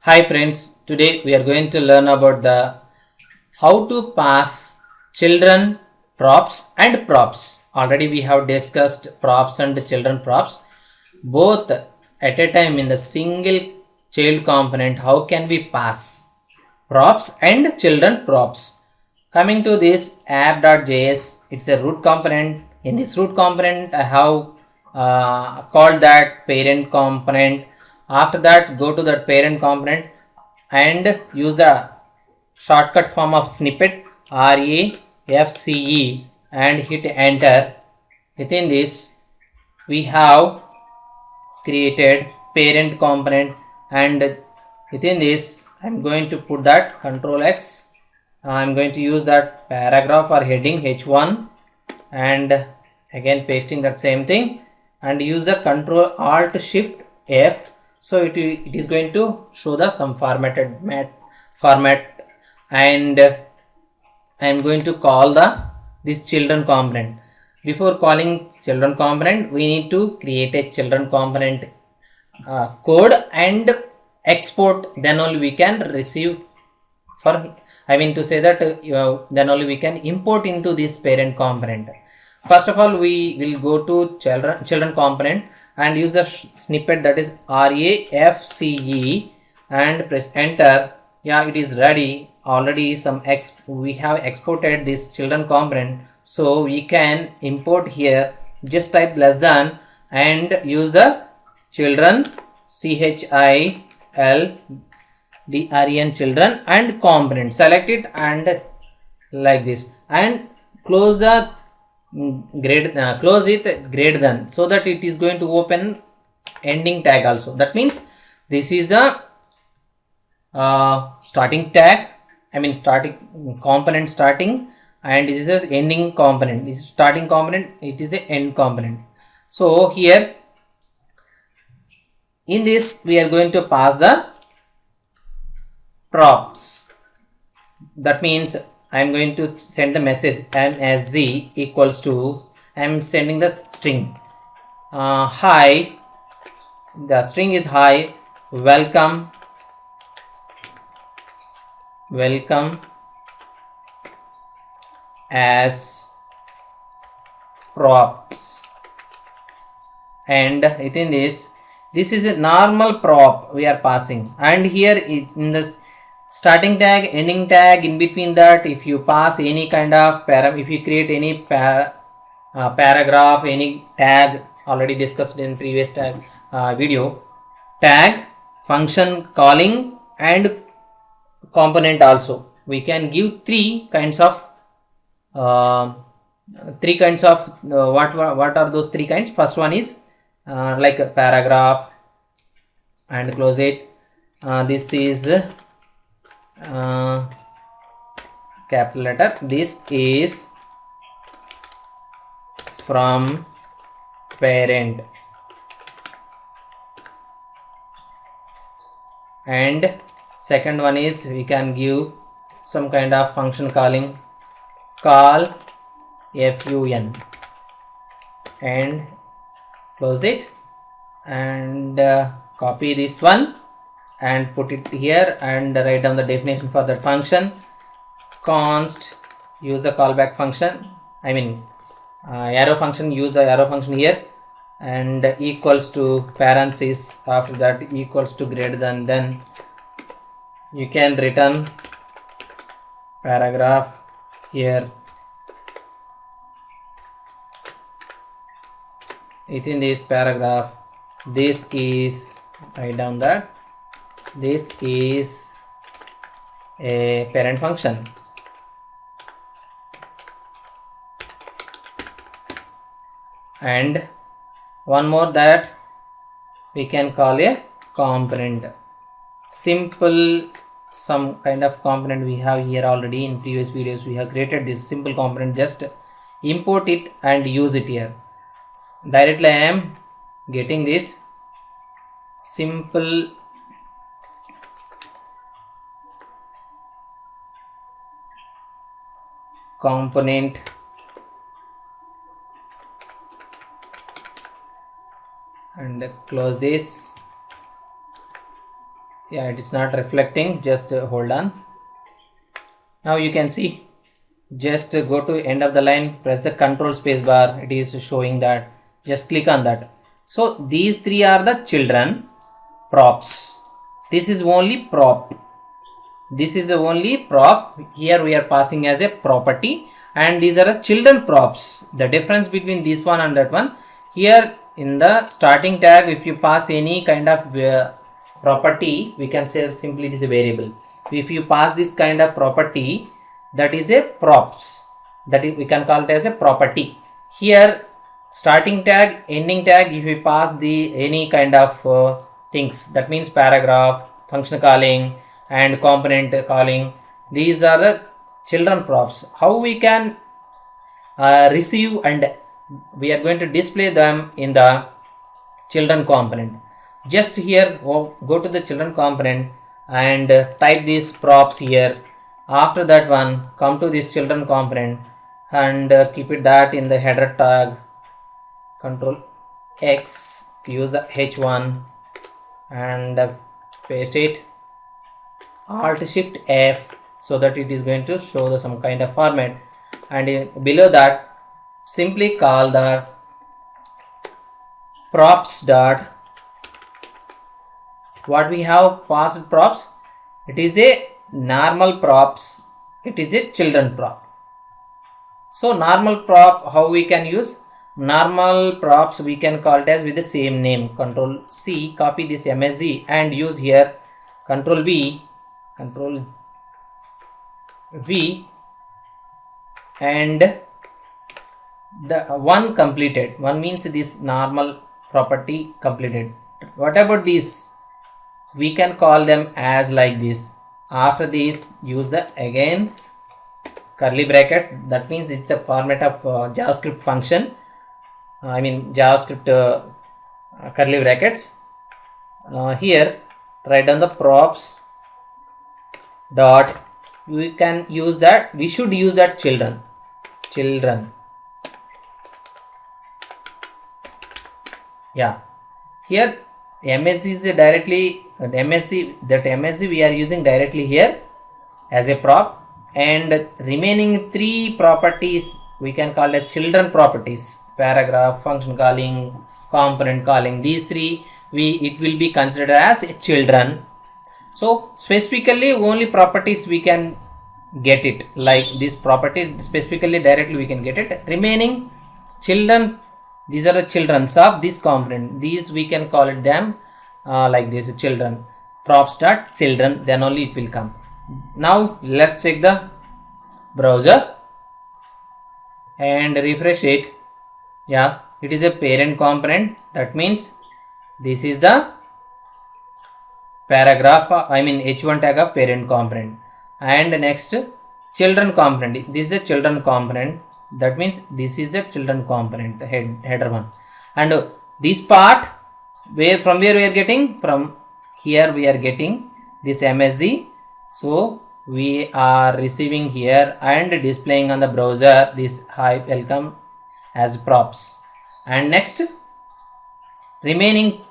Hi friends, today we are going to learn about the how to pass children props and props. Already we have discussed props and children props both at a time in the single child component. How can we pass props and children props? Coming to this app.js, it's a root component. In this root component I have called that parent component. After that, go to that parent component and use the shortcut form of snippet REACJS and hit enter. Within this we have created parent component, and within this I'm going to put that control X. I'm going to use that paragraph or heading H1 and again pasting that same thing and use the control alt shift F. So it is going to show the some formatted format, and I am going to call this children component. Before calling children component, we need to create a children component code and export. Then only we can receive to say that then only we can import into this parent component. First of all, we will go to children component and use the snippet, that is REACJS, and press enter. Yeah, it is ready. Already we have exported this children component, so we can import here. Just type less than and use the children CHILDREN children and component. Select it and like this, and close the close it greater than, so that it is going to open ending tag also. That means this is the starting tag, starting component starting, and this is ending component. This is starting component, it is a end component. So here in this we are going to pass the props. That means I am going to send the message msg equals to, I am sending the string hi. The string is hi, welcome as props, and within this is a normal prop we are passing, and here in this starting tag, ending tag, in between that if you pass any kind of if you create any paragraph, any tag, already discussed in previous tag video, tag, function calling and component also, we can give three kinds of what are those three kinds. First one is like a paragraph and close it. This is capital letter. This is from parent, and second one is we can give some kind of function calling, call fun, and close it, and copy this one and put it here and write down the definition for that function. Const, use the callback function, arrow function, use the arrow function here, and equals to parenthesis, after that equals to greater than, then you can return paragraph here. Within this paragraph, this is, write down that this is a parent function, and one more that we can call a component. Simple, some kind of component we have here already. In previous videos we have created this simple component. Just import it and use it here. Directly I am getting this simple component and close this Yeah, it is not reflecting. Just hold on. Now you can see, just go to end of the line, press the control space bar, it is showing that, just click on that. So these three are the children props. This is only prop. This is the only prop. Here we are passing as a property, and these are the children props. The difference between this one and that one, here in the starting tag, if you pass any kind of property, we can say simply it is a variable. If you pass this kind of property, that is a props, that is, we can call it as a property. Here starting tag, ending tag, if you pass the any kind of things, that means paragraph, function calling and component calling, these are the children props. How we can receive, and we are going to display them in the children component. Just here go to the children component and type these props here. After that one, come to this children component and keep it that in the header tag, control X, use the H1 and paste it, alt shift F, so that it is going to show the some kind of format, and below that simply call the props dot, what we have passed props, it is a normal props, it is a children prop. So normal prop, how we can use normal props, we can call it as with the same name, control C, copy this MSG and use here control V and the one completed, one means this normal property completed. What about this? We can call them as like this. After this, use the again curly brackets, that means it's a format of JavaScript function, I mean JavaScript curly brackets. Here write down the props dot, we can use that, we should use that children. Yeah, here MSC is directly MSC we are using directly here as a prop, and remaining three properties we can call as children properties, paragraph, function calling, component calling, these three it will be considered as children. So specifically only properties we can get it, like this property specifically directly we can get it. Remaining children, these are the childrens of this component, these we can call it them like this, children, props dot children, then only it will come. Now let's check the browser and refresh it. Yeah, it is a parent component, that means this is the paragraph, I mean H1 tag of parent component, and next children component, this is a children component, that means this is a children component, header one, and this part from where we are getting, from here we are getting this MSG, so we are receiving here and displaying on the browser this hi welcome as props. And next remaining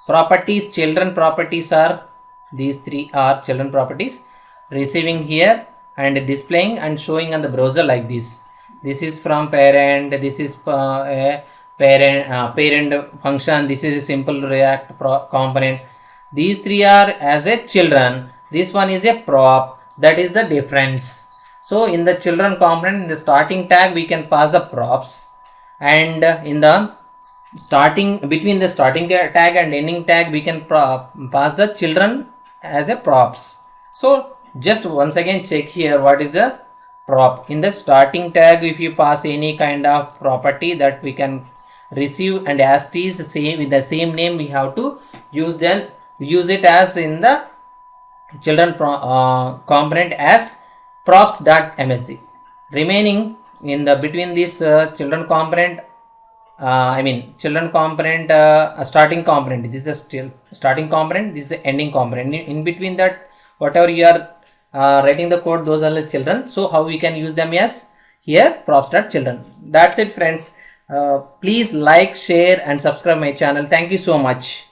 properties, children properties are, these three are children properties, receiving here and displaying and showing on the browser like this. This is from parent, this is a parent function, this is a simple React component, these three are as a children, this one is a prop, that is the difference. So in the children component, in the starting tag we can pass the props, and in the between the starting tag and ending tag we can pass the children as a props. So just once again check here what is the prop. In the starting tag, if you pass any kind of property that we can receive, and as it is same with the same name, we have to use it as in the children component as props.msc. Remaining in the between this children component, children component, starting component, this is still starting component, this is ending component. In between that, whatever you are writing the code, those are the children. So how we can use them as here props.children. That's it, friends. Please like, share and subscribe my channel. Thank you so much.